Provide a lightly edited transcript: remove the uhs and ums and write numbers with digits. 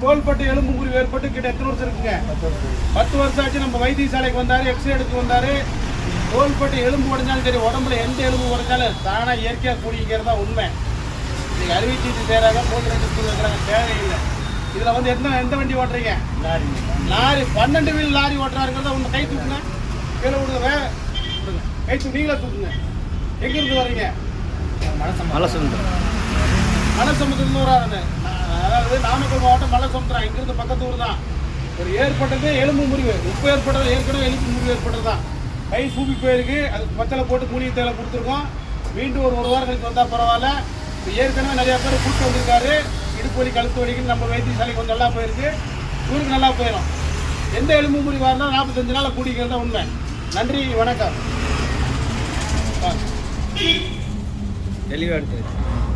தோள்பட்டு எலும்பு முறிவு ஏற்பட்டு கிட்ட எத்தனை வருஷம் இருக்குங்க? 10 வருஷம் ஆச்சு. நம்ம வைத்தியசாலைக்கு வந்தாரு, எக்ஸ்ரே எடுத்து வந்தாரு. தோள்பட்டு எலும்பு உடைஞ்சாலும் சரி, உடம்புல எந்த எலும்பு உடைஞ்சாலும் தானா இயற்கையாக கூடிக்கிறது தான் உண்மை. நீங்கள் அறுவை சிகிச்சை செய்கிறாங்க, போது இருக்கிறாங்க, தேவையில்லை. இதில் வந்து எந்த வண்டி ஓட்டுறீங்க? லாரி. 12 வீல் லாரி ஓட்டுறாருங்கிறத உங்க கை தூக்குங்க, கீழே விடுங்க, கை தூக்கு, நீங்களே தூக்குங்க. எங்கிருந்து வர்றீங்க? மலசமுத்திரம் வராது. அதாவது நாமக்கல் மாவட்டம் மலசமுத்திரம், இங்கிருந்து பக்கத்து ஊர் தான். ஒரு ஏற்பட்டது எலும்பு முறிவு, உப்பு ஏற்பட்டது ஏற்கனவே எலும்பு முறிவு ஏற்பட்டது தான். கை சூப்பி போயிருக்கு, அதுக்கு பச்சளை போட்டு மூலிகை தேவை கொடுத்துருக்கோம். மீண்டும் ஒரு வாரம் கழிச்சு வந்தால் பரவாயில்ல. இப்போ ஏற்கனவே நிறையா பேர் கூப்பிட்டு வந்திருக்காரு. இடுப்பு வலி, கழுத்து வலிக்குன்னு நம்ம வைத்தியசாலைக்கு கொஞ்சம் நல்லா போயிருக்கு. ஊருக்கு நல்லா போயிடும். எந்த எலும்பு முறிவாக இருந்தாலும் 45 நாளில் கூடிக்கிறது தான் உண்மை. நன்றி, வணக்கம். தெளிவாக எடுத்து